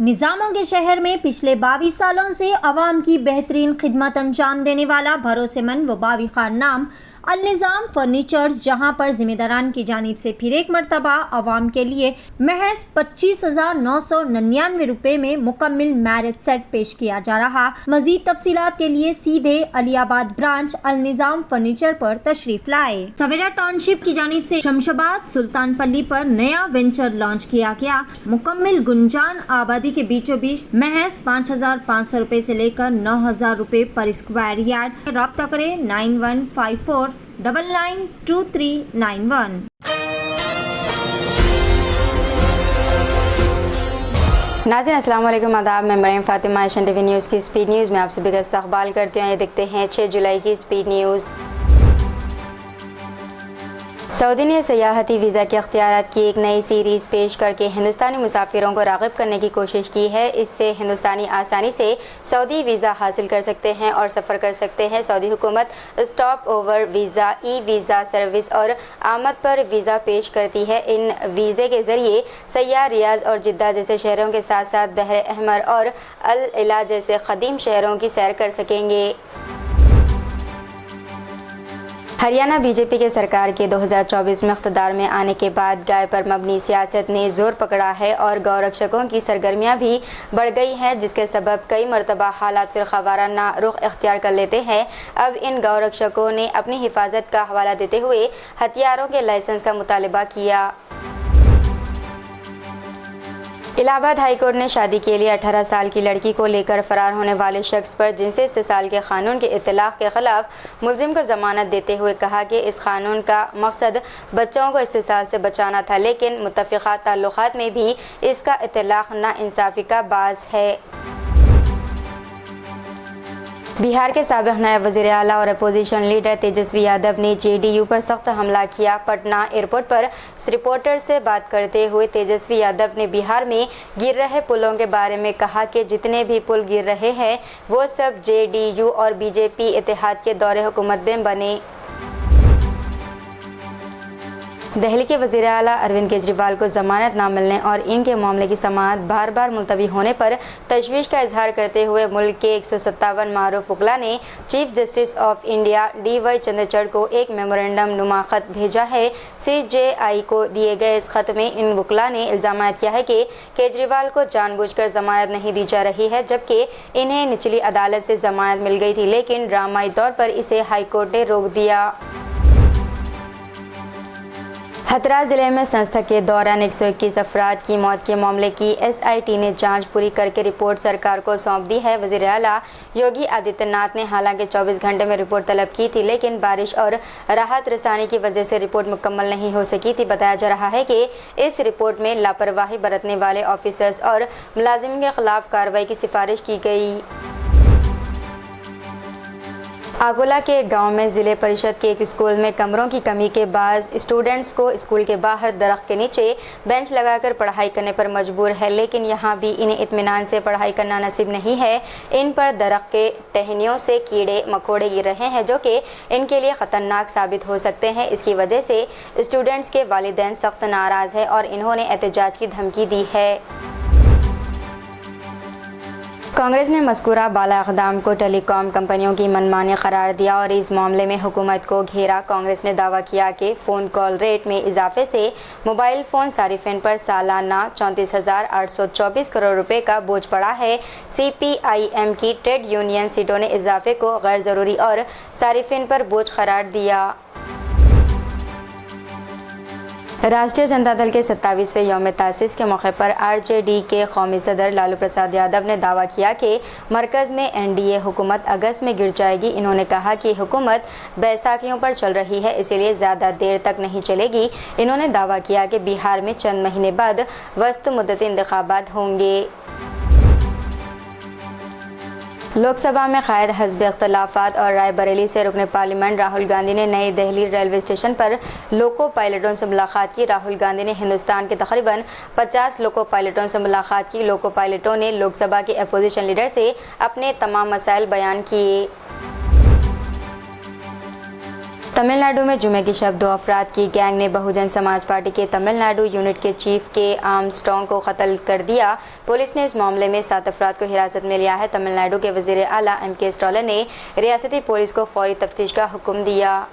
निज़ामों के शहर में पिछले 22 सालों से अवाम की बेहतरीन खिदमत अंजाम देने वाला भरोसेमंद व बाविक़ार नाम अल-निज़ाम फर्नीचर्स, जहां पर ज़िम्मेदारान की जानिब से फिर एक मरतबा अवाम के लिए महज 25,999 रुपये में मुकम्मल मैरिज सेट पेश किया जा रहा। मज़ीद तफसीलात के लिए सीधे अलीआबाद ब्रांच अल-निज़ाम फर्नीचर पर तशरीफ लाए। सवेरा टाउनशिप की जानिब से शमशाबाद सुल्तान पल्ली पर नया वेंचर लॉन्च किया गया। मुकम्मल गुंजान आबादी के बीचों बीच महज 5,500 रुपये से लेकर 9,000 रुपये पर स्क्वायर यार्ड। राब्ता करें 9154 992391। नाज़रीन अस्सलाम वालेकुम, आदाब। मैं Maryam Fatima, Asian TV news की स्पीड न्यूज़ में आप सभी का इस्तकबाल करती हूँ। ये देखते हैं 6 जुलाई की स्पीड न्यूज़। सऊदी ने सयाहती वीज़ा के अख्तियारात की एक नई सीरीज़ पेश करके हिंदुस्तानी मुसाफिरों को राग़िब करने की कोशिश की है। इससे हिंदुस्तानी आसानी से सऊदी वीज़ा हासिल कर सकते हैं और सफ़र कर सकते हैं। सऊदी हुकूमत stop over visa, e visa service और आमद पर वीज़ा पेश करती है। इन वीज़े के ज़रिए सयाह रियाद और जिद्दा जैसे शहरों के साथ साथ बहर अहमर और अल इला जैसे क़दीम शहरों की सैर कर सकेंगे। हरियाणा बीजेपी के सरकार के 2024 में इक़्तिदार में आने के बाद गाय पर मबनी सियासत ने ज़ोर पकड़ा है और गौरक्षकों की सरगर्मियां भी बढ़ गई हैं, जिसके सबब कई मरतबा हालात फ़िरक़ावाराना रुख इख्तियार कर लेते हैं। अब इन गौरक्षकों ने अपनी हिफाजत का हवाला देते हुए हथियारों के लाइसेंस का मुतालबा किया। इलाहाबाद हाई कोर्ट ने शादी के लिए 18 साल की लड़की को लेकर फरार होने वाले शख्स पर जिनसी इस्तेसाल के कानून के इत्तलाक़ के ख़िलाफ़ मुल्ज़िम को ज़मानत देते हुए कहा कि इस कानून का मकसद बच्चों को इस्तेसाल से बचाना था, लेकिन मुत्तफ़िक़ा ताल्लुक़ात में भी इसका इत्तलाक़ नाइंसाफ़ी का बाज़ है। बिहार के साबिक़ नायब वज़ीर आला और अपोजिशन लीडर तेजस्वी यादव ने JDU पर सख्त हमला किया। पटना एयरपोर्ट पर रिपोर्टर से बात करते हुए तेजस्वी यादव ने बिहार में गिर रहे पुलों के बारे में कहा कि जितने भी पुल गिर रहे हैं वो सब JDU और BJP इत्तेहाद के दौरे हुकूमत में बने। दिल्ली के वज़ीर आला अरविंद केजरीवाल को ज़मानत न मिलने और इनके मामले की समाअत बार बार मुलतवी होने पर तशवीश का इजहार करते हुए मुल्क के 157 मारूफ वकला ने chief justice of India DY Chandrachud को एक मेमोरेंडम नुमा ख़त भेजा है। CJI को दिए गए इस ख़त में इन वकला ने इल्ज़ाम किया है कि केजरीवाल को जानबूझकर ज़मानत नहीं दी जा रही है, जबकि इन्हें निचली अदालत से ज़मानत मिल गई थी, लेकिन ड्रामाई तौर पर इसे हाई कोर्ट ने रोक दिया। हथरास ज़िले में संस्था के दौरान 121 अफराद की मौत के मामले की SIT ने जांच पूरी करके रिपोर्ट सरकार को सौंप दी है। वज़ीर आला योगी आदित्यनाथ ने हालांकि 24 घंटे में रिपोर्ट तलब की थी, लेकिन बारिश और राहत रसानी की वजह से रिपोर्ट मुकम्मल नहीं हो सकी थी। बताया जा रहा है कि इस रिपोर्ट में लापरवाही बरतने वाले ऑफिसर्स और मुलाजिम के खिलाफ कार्रवाई की सिफारिश की गई। आगोला के गांव में ज़िले परिषद के एक स्कूल में कमरों की कमी के बाद स्टूडेंट्स को स्कूल के बाहर दरख्त के नीचे बेंच लगाकर पढ़ाई करने पर मजबूर है, लेकिन यहां भी इन्हें इत्मीनान से पढ़ाई करना नसीब नहीं है। इन पर दरख्त के टहनियों से कीड़े मकोड़े गिर रहे हैं, जो कि इनके लिए ख़तरनाक साबित हो सकते हैं। इसकी वजह से स्टूडेंट्स के वालिदैन सख्त नाराज़ है और इन्होंने एहतजाज की धमकी दी है। कांग्रेस ने मज़कूरा बाला इक़दाम को टेलीकॉम कंपनियों की मनमानी करार दिया और इस मामले में हुकूमत को घेरा। कांग्रेस ने दावा किया कि फ़ोन कॉल रेट में इजाफे से मोबाइल फ़ोन सारिफिन पर सालाना 34,824 करोड़ रुपए का बोझ पड़ा है। CPIM की ट्रेड यूनियन सीटों ने इजाफे को गैर ज़रूरी और सारिफिन पर बोझ करार दिया। राष्ट्रीय जनता दल के 27वें यौम तासीस के मौके पर RJD के कौमी सदर लालू प्रसाद यादव ने दावा किया कि मरकज़ में NDA हुकूमत अगस्त में गिर जाएगी। इन्होंने कहा कि हुकूमत बैसाखियों पर चल रही है, इसीलिए ज़्यादा देर तक नहीं चलेगी। इन्होंने दावा किया कि बिहार में चंद महीने बाद वस्त मुद्दती इंतखाबात होंगे। लोकसभा में कायद हज़्ब इख्तिलाफ़ात और रायबरेली से रुकने पार्लियामेंट राहुल गांधी ने नई दिल्ली रेलवे स्टेशन पर लोको पायलटों से मुलाकात की। राहुल गांधी ने हिंदुस्तान के तकरीबन 50 लोको पायलटों से मुलाकात की। लोको पायलटों ने लोकसभा के अपोजिशन लीडर से अपने तमाम मसाइल बयान किए। तमिल नाडु में जुमे की शब 2 अफराद की गैंग ने बहुजन समाज पार्टी के तमिलनाडु यूनिट के चीफ के आर्मस्ट्रॉन्ग को कत्ल कर दिया। पुलिस ने इस मामले में 7 अफराद को हिरासत में लिया है। तमिलनाडु के वजीर आला M.K. स्टालिन ने रियासती पुलिस को फौरी तफ्तीश का हुक्म दिया।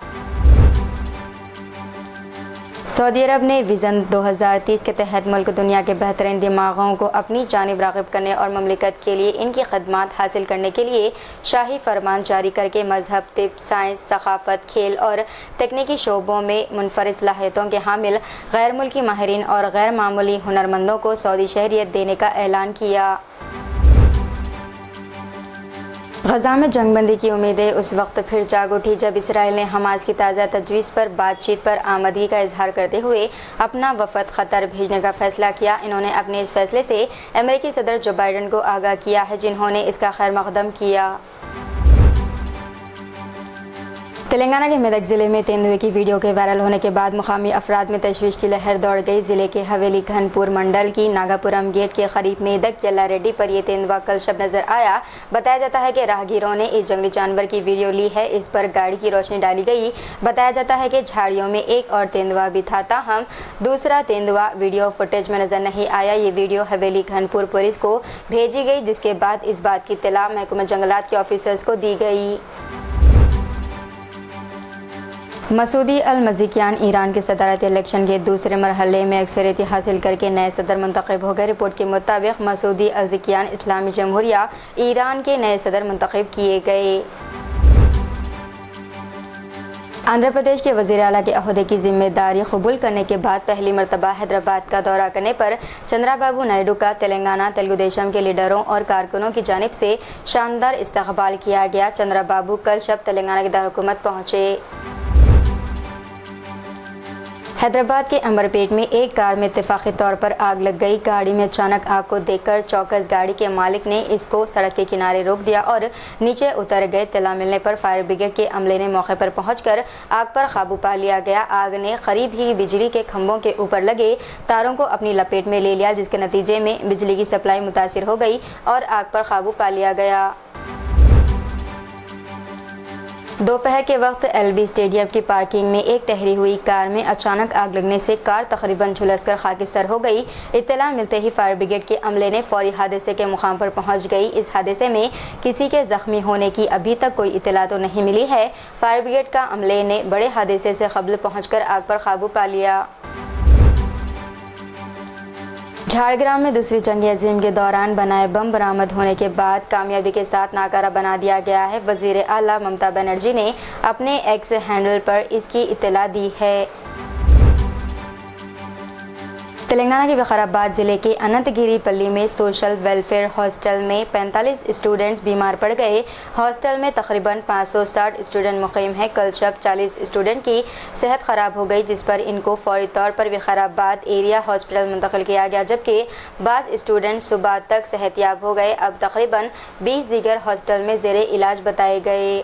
सऊदी अरब ने विजन 2030 के तहत मुल्क दुनिया के बेहतरीन दिमागों को अपनी जानिब राग़िब करने और ममलिकत के लिए इनकी खदमात हासिल करने के लिए शाही फरमान जारी करके मजहब, तिब, साइंस, सकाफ़त, खेल और तकनीकी शोबों में मुनफरिद सलाहियतों के हामिल गैर मुल्की माहिरीन और गैर मामूली हुनरमंदों को सऊदी शहरियत देने का ऐलान किया। गजा में जंगबंदी की उम्मीदें उस वक्त फिर जाग उठी जब इसराइल ने हमास की ताज़ा तजवीज़ पर बातचीत पर आमदगी का इजहार करते हुए अपना वफद क़तर भेजने का फ़ैसला किया। इन्होंने अपने इस फैसले से अमेरिकी सदर जो बाइडन को आगाह किया है, जिन्होंने इसका खैर मक़दम किया। तेलंगाना के मेदक ज़िले में तेंदुए की वीडियो के वायरल होने के बाद मुकामी अफराद में तशवीश की लहर दौड़ गई। ज़िले के हवेली घनपुर मंडल की नागापुरम गेट के करीब मेदक यल्लारेड्डी पर यह तेंदुआ कल शब नज़र आया। बताया जाता है कि राहगीरों ने इस जंगली जानवर की वीडियो ली है। इस पर गाड़ी की रोशनी डाली गई। बताया जाता है कि झाड़ियों में एक और तेंदुआ भी था, ताहम दूसरा तेंदुआ वीडियो फुटेज में नज़र नहीं आया। ये वीडियो हवेली घनपुर पुलिस को भेजी गई, जिसके बाद इस बात की इत्तला महकमा जंगलात के ऑफिसर्स को दी गई। मसूदी अल-मज़ीकियान ईरान के सदारती इलेक्शन के दूसरे मरहले में अक्सरियत हासिल करके नए सदर मुंतखब हो गए। रिपोर्ट के मुताबिक मसूदी अल-ज़ीकियान इस्लामी जमहूरिया ईरान के नए सदर मुंतखब किए गए। आंध्र प्रदेश के वज़ीर आला के अहदे की जिम्मेदारी कबूल करने के बाद पहली मरतबा हैदराबाद का दौरा करने पर चंद्राबाबू नायडू का तेलंगाना तेलुगुदेशम के लीडरों और कारकुनों की जानिब से शानदार इस्तकबाल किया गया। चंद्राबाबू कल शब तेलंगाना के दारकूमत पहुँचे। हैदराबाद के अंबरपेट में एक कार में इत्तेफाकी तौर पर आग लग गई। गाड़ी में अचानक आग को देखकर चौकस गाड़ी के मालिक ने इसको सड़क के किनारे रोक दिया और नीचे उतर गए। इत्तला मिलने पर फायर ब्रिगेड के अमले ने मौके पर पहुंचकर आग पर काबू पा लिया गया। आग ने करीब ही बिजली के खंभों के ऊपर लगे तारों को अपनी लपेट में ले लिया, जिसके नतीजे में बिजली की सप्लाई मुतासिर हो गई और आग पर काबू पा लिया गया। दोपहर के वक्त LB स्टेडियम की पार्किंग में एक ठहरी हुई कार में अचानक आग लगने से कार तकरीबन झुलसकर खाकिस्तान हो गई। इत्तला मिलते ही फायर ब्रिगेड के अमले ने फौरी हादसे के मुकाम पर पहुंच गई। इस हादसे में किसी के जख्मी होने की अभी तक कोई इत्तला तो नहीं मिली है। फायर ब्रिगेड का अमले ने बड़े हादसे से कबल पहुंचकर आग पर काबू पा लिया। झाड़ग्राम में दूसरी जंग अजीम के दौरान बनाए बम बरामद होने के बाद कामयाबी के साथ नाकारा बना दिया गया है। वज़ीर आला ममता बनर्जी ने अपने एक्स हैंडल पर इसकी इत्तला दी है। तेलंगाना के विकाराबाद ज़िले के अनंतगिरी पल्ली में सोशल वेलफेयर हॉस्टल में 45 स्टूडेंट्स बीमार पड़ गए। हॉस्टल में तकरीबन 560 स्टूडेंट मुक़ीम हैं। कल शब 40 स्टूडेंट की सेहत ख़राब हो गई, जिस पर इनको फौरी तौर पर विकाराबाद एरिया हॉस्पिटल मुंतकिल किया गया, जबकि बाज़ स्टूडेंट सुबह तक सेहतियाब हो गए। अब तकरीबन 20 दीगर हॉस्टल में ज़ेरे इलाज बताए गए।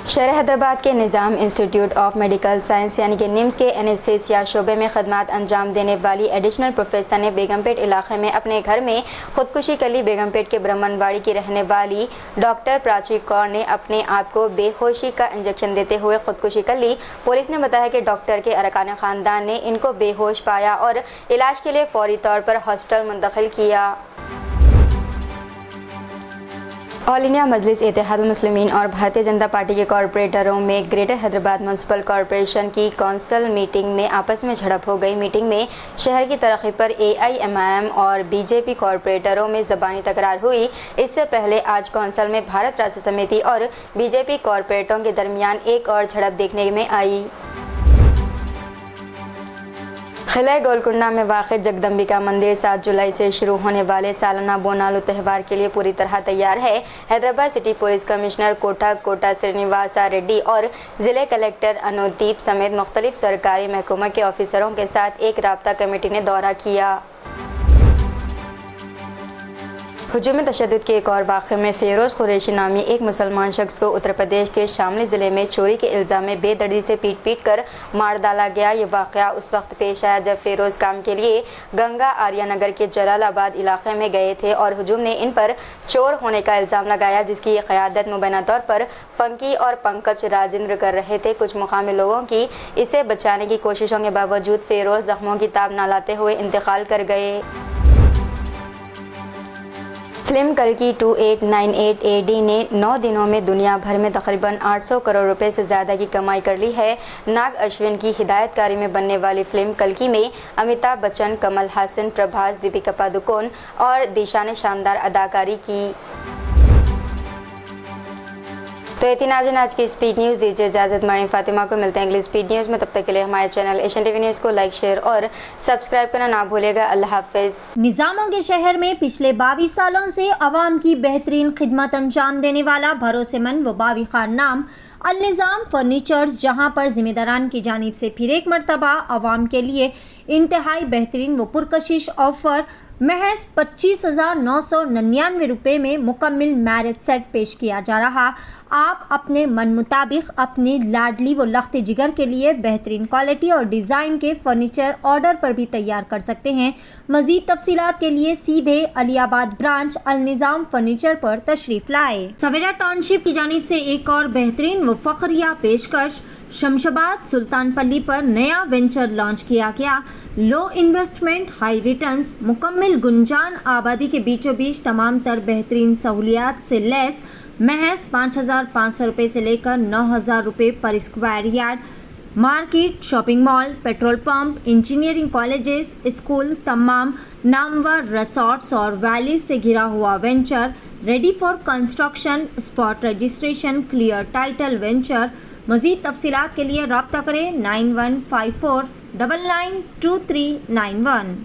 शहर हैदराबाद के निज़ाम इंस्टीट्यूट ऑफ मेडिकल साइंस यानी कि निम्स के एनेस्थीसिया शोबे में खदमात अंजाम देने वाली एडिशनल प्रोफेसर ने बेगमपेट इलाके में अपने घर में खुदकुशी कर ली। बेगमपेट के ब्राह्मणबाड़ी की रहने वाली डॉक्टर प्राची कौर ने अपने आप को बेहोशी का इंजेक्शन देते हुए खुदकुशी कर ली। पुलिस ने बताया कि डॉक्टर के अरकान ख़ानदान ने इनको बेहोश पाया और इलाज के लिए फौरी तौर पर हॉस्पिटल मुंतकिल किया। ऑल इंडिया मजलिस इत्तेहादुल मुस्लिमीन और भारतीय जनता पार्टी के कॉरपोरेटरों में ग्रेटर हैदराबाद म्यूनसिपल कॉरपोरेशन की कौंसिल मीटिंग में आपस में झड़प हो गई। मीटिंग में शहर की तरक्की पर AIMIM और BJP कॉरपोरेटरों में ज़बानी तकरार हुई। इससे पहले आज कौंसिल में भारत राष्ट्र समिति और BJP कॉरपोरेटरों के दरमियान एक और झड़प देखने में आई। किला गोलकुंडा में वाक़िअ जगदम्बिका मंदिर 7 जुलाई से शुरू होने वाले सालाना बोनालू त्यौहार के लिए पूरी तरह तैयार है। Hyderabad city police commissioner Kota Srinivasa Reddy और ज़िले कलेक्टर अनुदीप समेत मुख्तलिफ सरकारी महकमों के ऑफिसरों के साथ एक राब्ता कमेटी ने दौरा किया। ہجوم تشدد کے ایک اور واقعے میں فیروز قریشی نامی ایک مسلمان شخص کو اتر پردیش کے شاملی ضلع میں چوری کے الزام میں بے دردی سے پیٹ کر مار ڈالا گیا۔ یہ واقعہ اس وقت پیش آیا جب فیروز کام کے لیے گنگا آریہ نگر کے جلال آباد علاقے میں گئے تھے اور ہجوم نے ان پر چور ہونے کا الزام لگایا، جس کی قیادت مبینہ طور پر پنکی اور پنکج راجندر کر رہے تھے۔ کچھ مقامی لوگوں کی اسے بچانے کی کوششوں کے باوجود فیروز زخموں کی تاب نہ لاتے ہوئے انتقال کر گئے۔ فلم کلکی 2898 AD نے 9 دنوں میں دنیا بھر میں تقریباً 800 کروڑ روپے سے زیادہ کی کمائی کر لی ہے۔ ناگ اشون کی ہدایت کاری میں بننے والی فلم کلکی میں امیتابھ بچن، کمل ہاسن، پربھاس، دیپیکا پادوکون اور دیشا نے شاندار اداکاری کی۔ تو یہ ناظرین آج کی اسپیڈ نیوز، دیجیے اجازت، مریم فاطمہ کو ملتے ہیں اگلی اسپیڈ نیوز میں، تب تک کے لیے ہمارے channel Asian T V news کو لائک، شیئر اور سبسکرائب کرنا نہ بھولے گا۔ اللہ حافظ۔ نظاموں کے شہر میں پچھلے 22 سالوں سے عوام کی بہترین خدمت انجام دینے والا بھروسے مند و باوقار نام النظام فرنیچرز، جہاں پر ذمہ داران کی جانب سے پھر ایک مرتبہ عوام کے لیے انتہائی بہترین و پرکشش آفر محض 25,999 روپے میں مکمل میرج سیٹ پیش کیا جا رہا۔ آپ اپنے من مطابق اپنے لاڈلی و لخت جگر کے لیے بہترین کوالٹی اور ڈیزائن کے فرنیچر آرڈر پر بھی تیار کر سکتے ہیں۔ مزید تفصیلات کے لیے سیدھے علی آباد برانچ النظام فرنیچر پر تشریف لائے۔ سویرا ٹاؤن شپ کی جانب سے ایک اور بہترین و فخریہ پیشکش، شمشاباد سلطان پلی پر نیا وینچر لانچ کیا گیا۔ لو انویسٹمنٹ ہائی ریٹرنز، مکمل گنجان آبادی کے بیچوں بیچ تمام تر بہترین سہولیات سے لیس، محض 5,500 روپے سے لے کر 9,000 روپے پر square yard. Market, shopping mall, petrol pump, engineering colleges, school, تمام نامور ریسارٹس اور ویلیز سے گھرا ہوا venture, ready for construction, spot registration, clear title venture. مزید تفصیلات کے لیے رابطہ کریں 9154992391۔